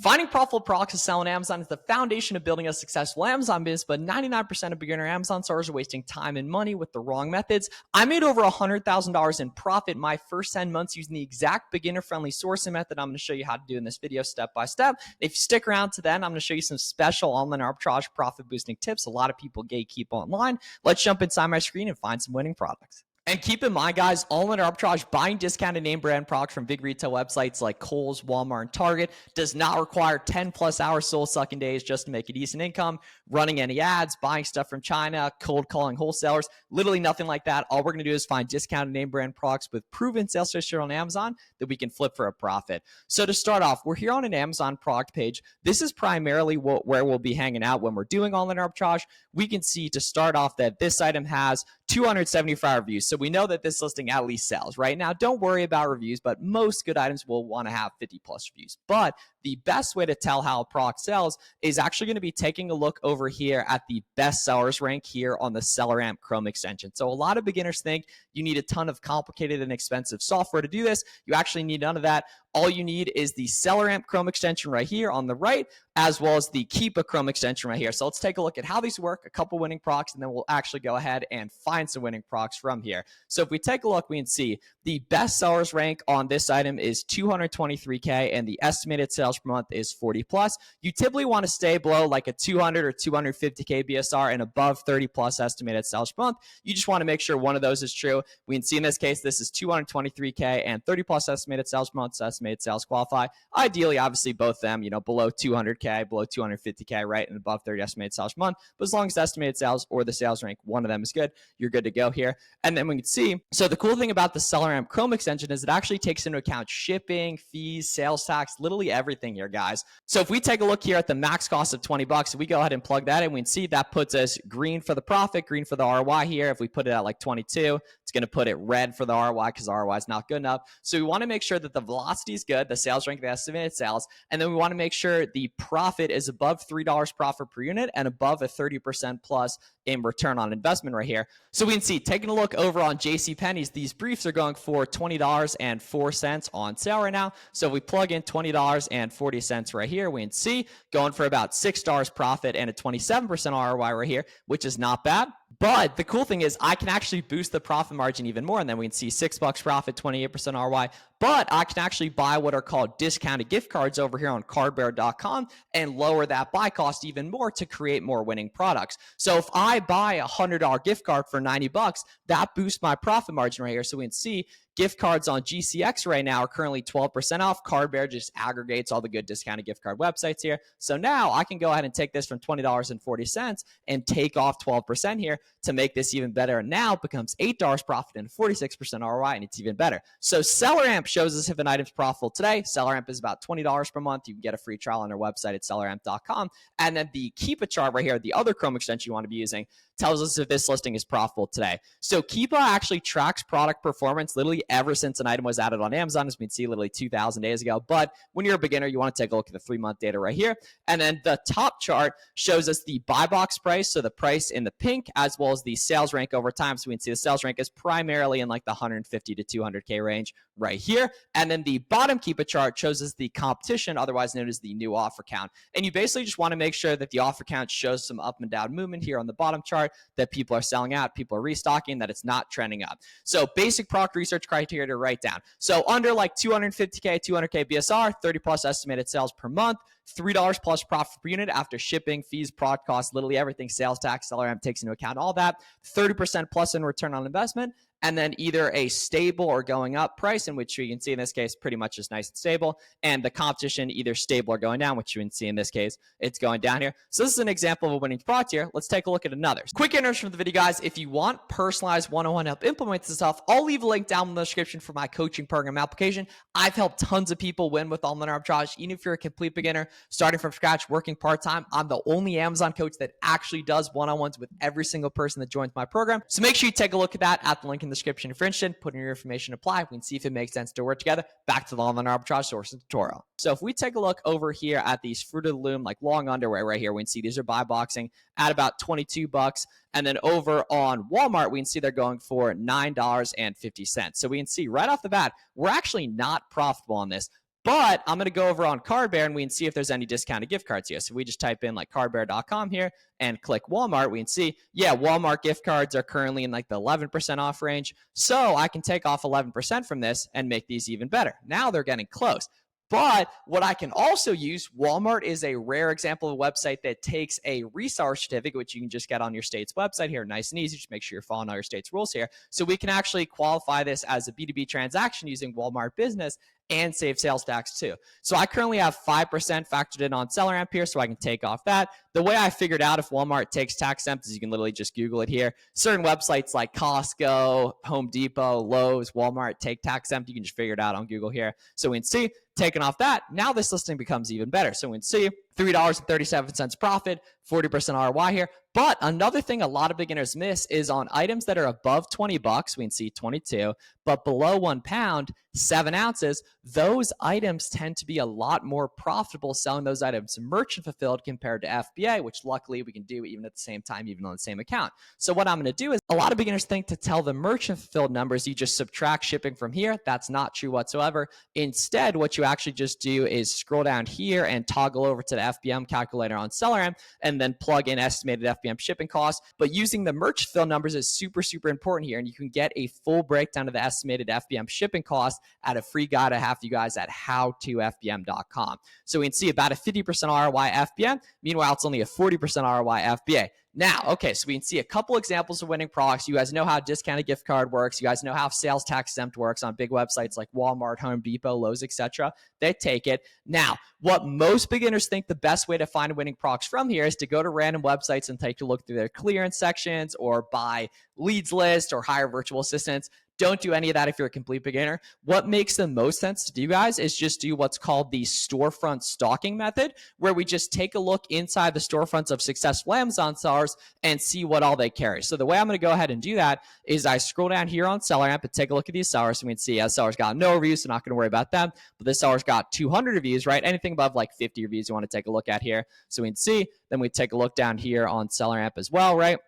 Finding profitable products to sell on Amazon is the foundation of building a successful Amazon business, but 99% of beginner Amazon sellers are wasting time and money with the wrong methods. I made over $100,000 in profit my first 10 months using the exact beginner-friendly sourcing method I'm going to show you how to do in this video step by step. If you stick around to then, I'm going to show you some special online arbitrage profit boosting tips a lot of people gatekeep online. Let's jump inside my screen and find some winning products. And keep in mind, guys, online arbitrage, buying discounted name brand products from big retail websites like Kohl's, Walmart, and Target does not require 10 plus hour soul sucking days just to make a decent income, running any ads, buying stuff from China, cold calling wholesalers, literally nothing like that. All we're going to do is find discounted name brand products with proven sales history on Amazon that we can flip for a profit. So to start off, we're here on an Amazon product page. This is primarily where we'll be hanging out when we're doing online arbitrage. We can see to start off that this item has 275 reviews. So we know that this listing at least sells. Right now, don't worry about reviews, but most good items will want to have 50 plus reviews. But the best way to tell how a product sells is actually going to be taking a look over here at the best sellers rank here on the SellerAmp Chrome extension. So a lot of beginners think you need a ton of complicated and expensive software to do this. You actually need none of that. All you need is the SellerAmp Chrome extension right here on the right, as well as the Keep a Chrome extension right here. So let's take a look at how these work, a couple winning products, and then we'll actually go ahead and find some winning products from here. So if we take a look, we can see the best sellers rank on this item is 223K, and the estimated sales per month is 40 plus. You typically want to stay below like a 200 or 250K BSR and above 30 plus estimated sales per month. You just want to make sure one of those is true. We can see in this case, this is 223K and 30 plus estimated sales per month. So estimated sales qualify. Ideally, obviously, both of them, below 200K, below 250K, right, and above 30 estimated sales per month. But as long as the estimated sales or the sales rank, one of them is good, you're good to go here. And then we can see, so the cool thing about the SellerAmp Chrome extension is it actually takes into account shipping, fees, sales tax, literally everything here, guys. So if we take a look here at the max cost of 20 bucks, we go ahead and plug that in, we can see that puts us green for the profit, green for the ROI here. If we put it at like 22, it's going to put it red for the ROI because the ROI is not good enough. So we want to make sure that the velocity is good, the sales rank, the estimated sales, and then we want to make sure the profit is above $3 profit per unit and above a 30% plus in return on investment right here. So we can see, taking a look over on JCPenney's, these briefs are going for $20.04 on sale right now. So if we plug in $20.40 right here, we can see going for about $6 profit and a 27% ROI right here, which is not bad. But the cool thing is I can actually boost the profit margin even more. And then we can see $6 profit, 28% ROI. But I can actually buy what are called discounted gift cards over here on cardbearer.com and lower that buy cost even more to create more winning products. So if I buy a $100 gift card for 90 bucks, that boosts my profit margin right here. So we can see gift cards on GCX right now are currently 12% off. Cardbearer just aggregates all the good discounted gift card websites here. So now I can go ahead and take this from $20.40 and take off 12% here to make this even better. And now it becomes $8 profit and 46% ROI, and it's even better. So SellerAmp shows us if an item's profitable today. SellerAmp is about $20 per month. You can get a free trial on our website at selleramp.com. And then the Keep a chart right here, the other Chrome extension you want to be using, tells us if this listing is profitable today. So Keepa actually tracks product performance literally ever since an item was added on Amazon, as we can see literally 2,000 days ago. But when you're a beginner, you want to take a look at the 3-month data right here. And then the top chart shows us the buy box price, so the price in the pink, as well as the sales rank over time. So we can see the sales rank is primarily in like the 150 to 200K range right here. And then the bottom Keepa chart shows us the competition, otherwise known as the new offer count. And you basically just want to make sure that the offer count shows some up and down movement here on the bottom chart, that people are selling out, people are restocking, that it's not trending up. So basic product research criteria to write down. So under like 250K, 200K BSR, 30 plus estimated sales per month, $3 plus profit per unit after shipping, fees, product costs, literally everything, sales tax, SellerAmp takes into account all that, 30% plus in return on investment, and then either a stable or going up price, in which you can see in this case pretty much is nice and stable, and the competition either stable or going down, which you can see in this case it's going down here. So this is an example of a winning product here. Let's take a look at another. Quick introduction from the video, guys. If you want personalized one-on-one help implement this stuff, I'll leave a link down in the description for my coaching program application. I've helped tons of people win with online arbitrage. Even if you're a complete beginner, starting from scratch, working part-time, I'm the only Amazon coach that actually does one-on-ones with every single person that joins my program. So make sure you take a look at that at the link in the description if you're interested. Put in your information, apply. We can see if it makes sense to work together. Back to the online arbitrage source and tutorial. So if we take a look over here at these Fruit of the Loom, like long underwear right here, we can see these are buy boxing at about 22 bucks. And then over on Walmart, we can see they're going for $9.50. So we can see right off the bat, we're actually not profitable on this. But I'm going to go over on Cardbear and we can see if there's any discounted gift cards here. So we just type in like cardbear.com here and click Walmart, we can see, yeah, Walmart gift cards are currently in like the 11% off range. So I can take off 11% from this and make these even better. Now they're getting close. But what I can also use, Walmart is a rare example of a website that takes a reseller certificate, which you can just get on your state's website here, nice and easy. Just make sure you're following all your state's rules here. So we can actually qualify this as a B2B transaction using Walmart Business and save sales tax too. So I currently have 5% factored in on SellerAmp here, so I can take off that. The way I figured out if Walmart takes tax exempt is you can literally just Google it here. Certain websites like Costco, Home Depot, Lowe's, Walmart take tax exempt. You can just figure it out on Google here. So we can see, taking off that, now this listing becomes even better. So we can see $3.37 profit, 40% ROI here. But another thing a lot of beginners miss is on items that are above 20 bucks, we can see 22, but below 1 pound, 7 ounces, those items tend to be a lot more profitable selling those items merchant fulfilled compared to FBA, which luckily we can do even at the same time, even on the same account. So what I'm going to do is, a lot of beginners think to tell the merchant fulfilled numbers, you just subtract shipping from here. That's not true whatsoever. Instead, what you actually just do is scroll down here and toggle over to the FBM calculator on SellerAmp and then plug in estimated FBM shipping costs. But using the merch fill numbers is super, super important here. And you can get a full breakdown of the estimated FBM shipping costs at a free guide I have for you guys at howtofbm.com. So we can see about a 50% ROI FBM. Meanwhile, it's only a 40% ROI FBA. Now, okay, so we can see a couple examples of winning products. You guys know how discounted gift card works. You guys know how sales tax exempt works on big websites like Walmart, Home Depot, Lowe's, etc. They take it. Now, what most beginners think the best way to find winning products from here is to go to random websites and take a look through their clearance sections or buy leads list or hire virtual assistants. Don't do any of that if you're a complete beginner. What makes the most sense to do, guys, is just do what's called the storefront stalking method, where we just take a look inside the storefronts of successful Amazon sellers and see what all they carry. So the way I'm going to go ahead and do that is I scroll down here on SellerAmp and take a look at these sellers. So we can see seller's got no reviews, so not going to worry about them. But this seller's got 200 reviews, right? Anything above like 50 reviews you want to take a look at here. So we can see, then we take a look down here on SellerAmp as well, right?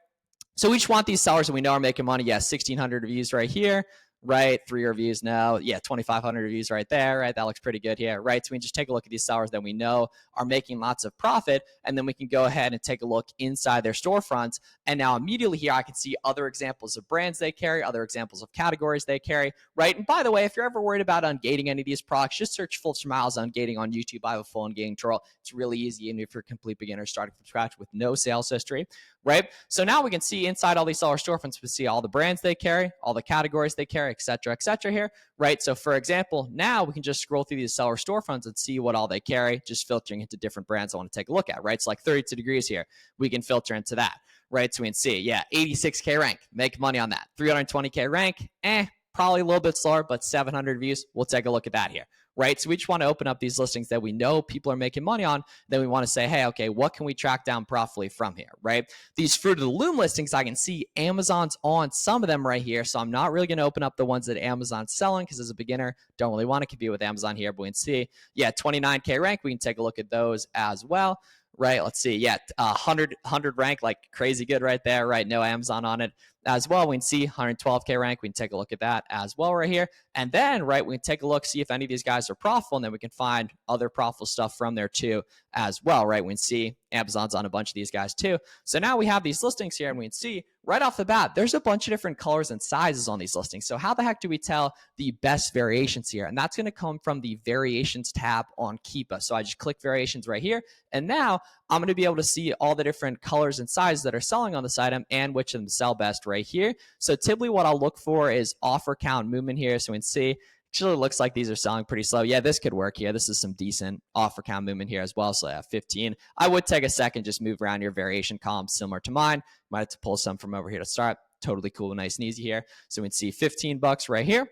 So we just want these sellers that we know are making money. Yeah, 1,600 reviews right here, right? 3 reviews now. Yeah, 2,500 reviews right there, right? That looks pretty good here, right? So we can just take a look at these sellers that we know are making lots of profit, and then we can go ahead and take a look inside their storefronts. And now immediately here, I can see other examples of brands they carry, other examples of categories they carry, right? And by the way, if you're ever worried about ungating any of these products, just search Filter Miles ungating on YouTube. I have a full ungating tutorial. It's really easy, and if you're a complete beginner starting from scratch with no sales history, right? So now we can see inside all these seller storefronts, we see all the brands they carry, all the categories they carry, et cetera here, right? So for example, now we can just scroll through these seller storefronts and see what all they carry, just filtering into different brands I want to take a look at, right? It's like 32 degrees here. We can filter into that, right? So we can see, yeah, 86K rank, make money on that. 320K rank, probably a little bit slower, but 700 views. We'll take a look at that here, right? So we just want to open up these listings that we know people are making money on. Then we want to say, hey, okay, what can we track down profitably from here, right? These Fruit of the Loom listings, I can see Amazon's on some of them right here. So I'm not really going to open up the ones that Amazon's selling because as a beginner, don't really want to compete with Amazon here. But we can see, yeah, 29K rank. We can take a look at those as well. Right, let's see. Yeah, 100 rank, like crazy good right there, right? No Amazon on it as well. We can see 112K rank. We can take a look at that as well right here. And then, right, we can take a look, see if any of these guys are profitable, and then we can find other profitable stuff from there too as well, right? We can see Amazon's on a bunch of these guys too. So now we have these listings here, and we can see right off the bat, there's a bunch of different colors and sizes on these listings. So how the heck do we tell the best variations here? And that's going to come from the variations tab on Keepa. So I just click variations right here. And now I'm going to be able to see all the different colors and sizes that are selling on this item and which of them sell best right here. So typically what I'll look for is offer count movement here. So we can see, actually looks like these are selling pretty slow. Yeah, this could work here. This is some decent offer count movement here as well. So I have 15. I would take a second, just move around your variation columns similar to mine. Might have to pull some from over here to start. Totally cool, nice and easy here. So we can see 15 bucks right here.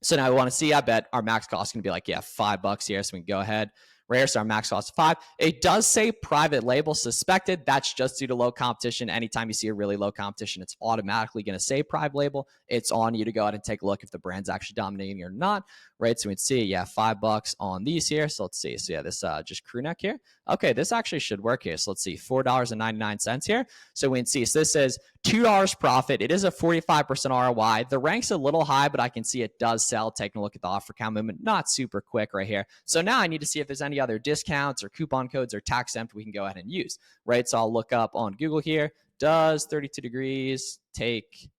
So now we want to see, I bet our max cost is going to be like, yeah, $5 here. So we can go ahead, right here. So our max cost is 5. It does say private label suspected. That's just due to low competition. Anytime you see a really low competition, it's automatically going to say private label. It's on you to go ahead and take a look if the brand's actually dominating or not, right? So we'd see, yeah, $5 on these here. So let's see. So yeah, this just crew neck here. Okay, this actually should work here. So let's see, $4.99 here. So we can see, so this is $2 profit. It is a 45% ROI. The rank's a little high, but I can see it does sell. Taking a look at the offer count movement, not super quick right here. So now I need to see if there's any other discounts or coupon codes or tax exempt we can go ahead and use, right? So I'll look up on Google here. Does 32 degrees take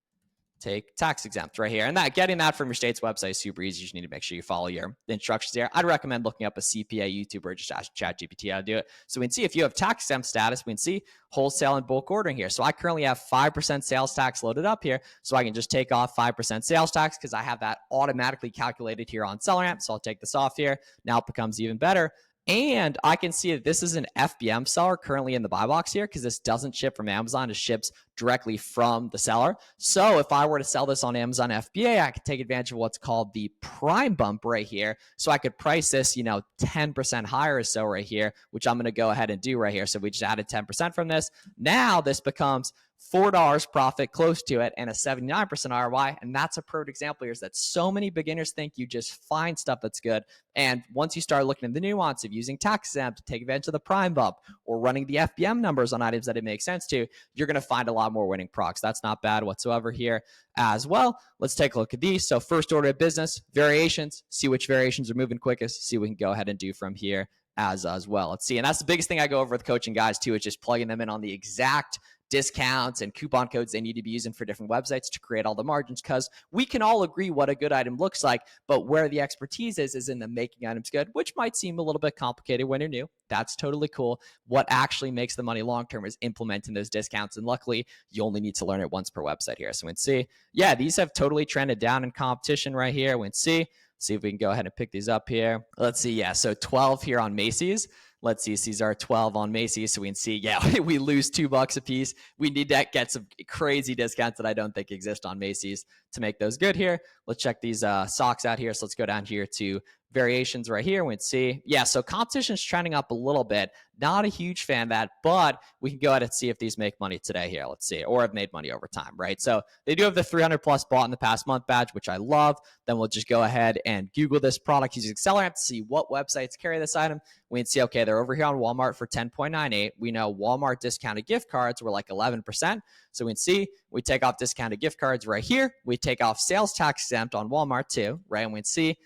tax exempt right here? And that getting that from your state's website is super easy. You just need to make sure you follow your instructions there. I'd recommend looking up a CPA YouTuber or just ask ChatGPT how to do it. So we can see if you have tax exempt status, we can see wholesale and bulk ordering here. So I currently have 5% sales tax loaded up here. So I can just take off 5% sales tax because I have that automatically calculated here on SellerAmp. So I'll take this off here. Now it becomes even better. And I can see that this is an FBM seller currently in the buy box here because this doesn't ship from Amazon. It ships directly from the seller. So if I were to sell this on Amazon FBA, I could take advantage of what's called the prime bump right here. So I could price this, 10% higher or so right here, which I'm going to go ahead and do right here. So we just added 10% from this. Now this becomes $4 profit, close to it, and a 79% ROI. And that's a perfect example here is that so many beginners think you just find stuff that's good. And once you start looking at the nuance of using tax exempt to take advantage of the prime bump or running the FBM numbers on items that it makes sense to, you're going to find a lot more winning procs. That's not bad whatsoever here as well. Let's take a look at these. So first order of business, variations, see which variations are moving quickest, see what we can go ahead and do from here as well. Let's see. And that's the biggest thing I go over with coaching guys too, is just plugging them in on the exact discounts and coupon codes they need to be using for different websites to create all the margins, because we can all agree what a good item looks like, but where the expertise is in the making items good, which might seem a little bit complicated when you're new. That's totally cool. What actually makes the money long term is implementing those discounts, and luckily you only need to learn it once per website here. So we can see, yeah, these have totally trended down in competition right here. We can see if we can go ahead and pick these up here. Let's see, yeah, so 12 here on Macy's. Let's see, these are 12 on Macy's. So we can see, yeah, we lose $2 a piece. We need to get some crazy discounts that I don't think exist on Macy's to make those good here. Let's check these socks out here. So let's go down here to variations right here. We can see, yeah, so competition's trending up a little bit. Not a huge fan of that, but we can go ahead and see if these make money today here. Let's see, or have made money over time, right? So they do have the 300 plus bought in the past month badge, which I love. Then we'll just go ahead and Google this product using SellerAmp to see what websites carry this item. We can see, okay, they're over here on Walmart for 10.98. We know Walmart discounted gift cards were like 11%. So we can see we take off discounted gift cards right here. We take off sales tax exempt on Walmart too, right? And we can see,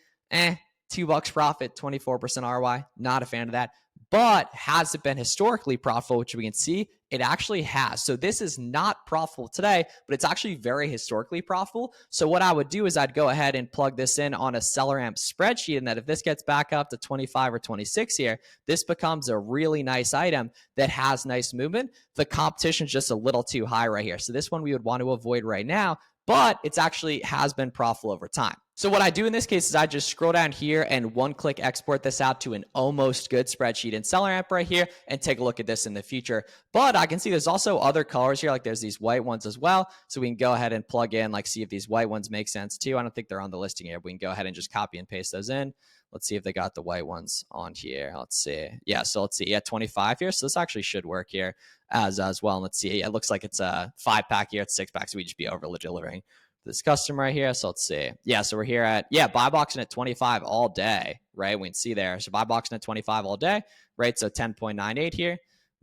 $2 profit, 24% ROI. Not a fan of that. But has it been historically profitable, which we can see it actually has. So this is not profitable today, but it's actually very historically profitable. So what I would do is I'd go ahead and plug this in on a SellerAmp spreadsheet, and that if this gets back up to 25 or 26 here, this becomes a really nice item that has nice movement. The competition is just a little too high right here. So this one we would want to avoid right now, but it's actually has been profitable over time. So what I do in this case is I just scroll down here and one-click export this out to an almost good spreadsheet in SellerAmp right here and take a look at this in the future. But I can see there's also other colors here, like there's these white ones as well. So we can go ahead and plug in, like see if these white ones make sense too. I don't think they're on the listing here. We can go ahead and just copy and paste those in. Let's see if they got the white ones on here. Let's see. Yeah, so let's see. Yeah, 25 here. So this actually should work here as well. And let's see. It looks like it's a 5-pack here. It's 6-pack. So we just be over delivering this customer right here. So let's see. Yeah, so we're here at, buy boxing at 25 all day, right? We can see there. So buy boxing at 25 all day, right? So 10.98 here,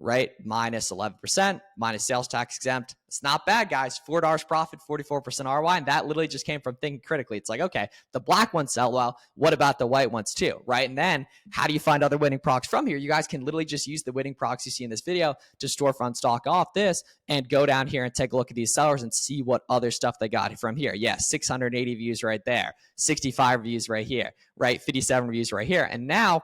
right? Minus 11%, minus sales tax exempt. It's not bad, guys. $4 profit, 44% ROI. And that literally just came from thinking critically. It's like, okay, the black ones sell well. What about the white ones too, right? And then how do you find other winning procs from here? You guys can literally just use the winning procs you see in this video to Storefront stock off this and go down here and take a look at these sellers and see what other stuff they got from here. Yeah, 680 views right there, 65 views right here, right? 57 views right here. And now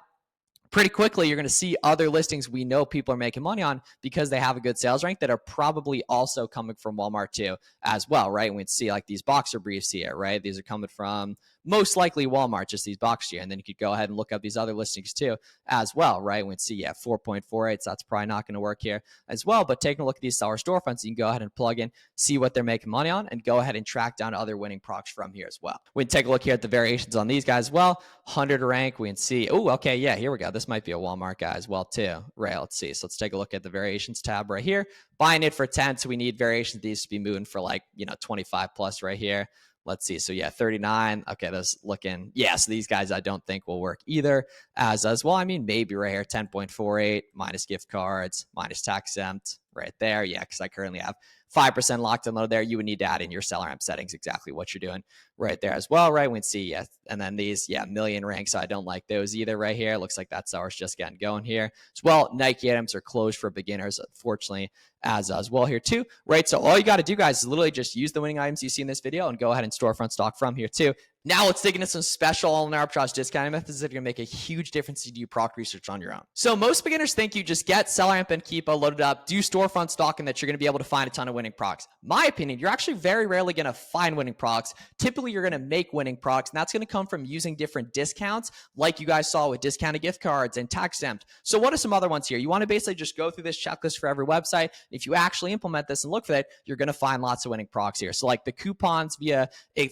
pretty quickly, you're going to see other listings we know people are making money on because they have a good sales rank that are probably also coming from Walmart too as well, right? And we'd see like these boxer briefs here, right? These are coming from most likely Walmart, just these boxed here. And then you could go ahead and look up these other listings too as well, right? We'd see, yeah, 4.48. So that's probably not going to work here as well. But taking a look at these seller storefronts, you can go ahead and plug in, see what they're making money on, and go ahead and track down other winning procs from here as well. We can take a look here at the variations on these guys as well. 100 rank, we can see, oh, okay, yeah, here we go. This might be a Walmart guy as well too, right? Let's see. So let's take a look at the variations tab right here. Buying it for 10, so we need variations of these to be moving for like, 25 plus right here. Let's see. So yeah, 39. Okay, that's looking, yeah, so these guys I don't think will work either as well. I mean, maybe right here, 10.48 minus gift cards, minus tax exempt right there. Yeah, because I currently have 5% locked and loaded there. You would need to add in your seller amp settings, exactly what you're doing right there as well, right? We can see, yeah, and then these, yeah, million ranks. So I don't like those either right here. Looks like that seller's just getting going here as well. Nike items are closed for beginners, unfortunately, as well here too, right? So all you got to do, guys, is literally just use the winning items you see in this video and go ahead and storefront stock from here too. Now let's dig into some special all-in arbitrage discounting methods that are going to make a huge difference if you do proc research on your own. So most beginners think you just get seller amp and Keepa loaded up, do storefront stock, and that you're going to be able to find a ton of winning procs. My opinion, you're actually very rarely going to find winning procs. Typically, you're going to make winning procs, and that's going to come from using different discounts, like you guys saw with discounted gift cards and tax exempt. So what are some other ones here? You want to basically just go through this checklist for every website. If you actually implement this and look for it, you're going to find lots of winning procs here. So like the coupons via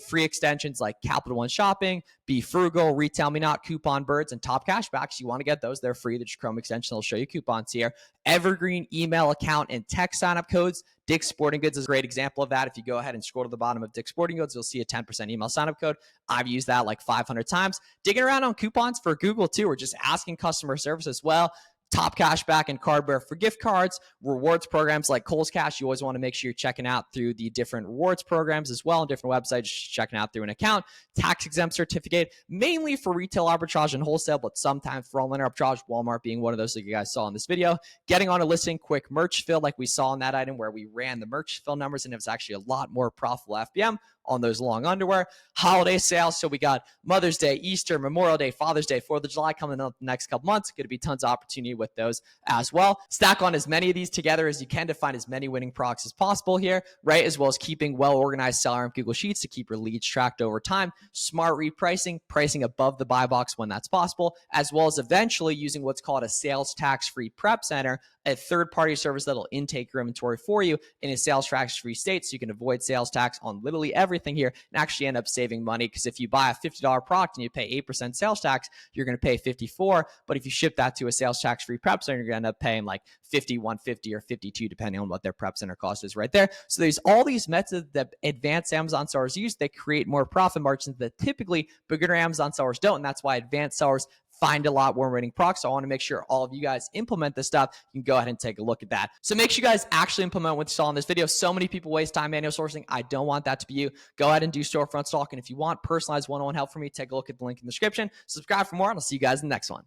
free extensions like Capital One Shopping, Be Frugal, Retail Me Not, Coupon Birds, and Top Cashbacks. You want to get those. They're free. They're just Chrome extension. They'll show you coupons here. Evergreen email account and text sign-up codes. Dick's Sporting Goods is a great example of that. If you go ahead and scroll to the bottom of Dick's Sporting Goods, you'll see a 10% email sign-up code. I've used that like 500 times. Digging around on coupons for Google too, or just asking customer service as well. Top cashback and cardware for gift cards, rewards programs like Kohl's Cash. You always want to make sure you're checking out through the different rewards programs as well on different websites, just checking out through an account. Tax exempt certificate, mainly for retail arbitrage and wholesale, but sometimes for online arbitrage, Walmart being one of those that you guys saw in this video. Getting on a listing, quick merch fill like we saw in that item where we ran the merch fill numbers and it was actually a lot more profitable FBM on those long underwear. Holiday sales, so we got Mother's Day, Easter, Memorial Day, Father's Day, 4th of July coming up the next couple months. Going to be tons of opportunity with those as well. Stack on as many of these together as you can to find as many winning procs as possible here, right? As well as keeping well-organized seller amp Google Sheets to keep your leads tracked over time. Smart repricing, pricing above the buy box when that's possible, as well as eventually using what's called a sales tax-free prep center, a third-party service that'll intake your inventory for you in a sales tax-free state so you can avoid sales tax on literally everything here and actually end up saving money. Because if you buy a $50 product and you pay 8% sales tax, you're going to pay $54. But if you ship that to a sales tax-free prep center, you're going to end up paying like $50, $150, or $52, depending on what their prep center cost is right there. So there's all these methods that advanced Amazon sellers use that create more profit margins that typically beginner Amazon sellers don't. And that's why advanced sellers find a lot more winning procs. So I want to make sure all of you guys implement this stuff. You can go ahead and take a look at that. So make sure you guys actually implement what you saw in this video. So many people waste time manual sourcing. I don't want that to be you. Go ahead and do storefront stock. And if you want personalized one-on-one help from me, take a look at the link in the description. Subscribe for more, and I'll see you guys in the next one.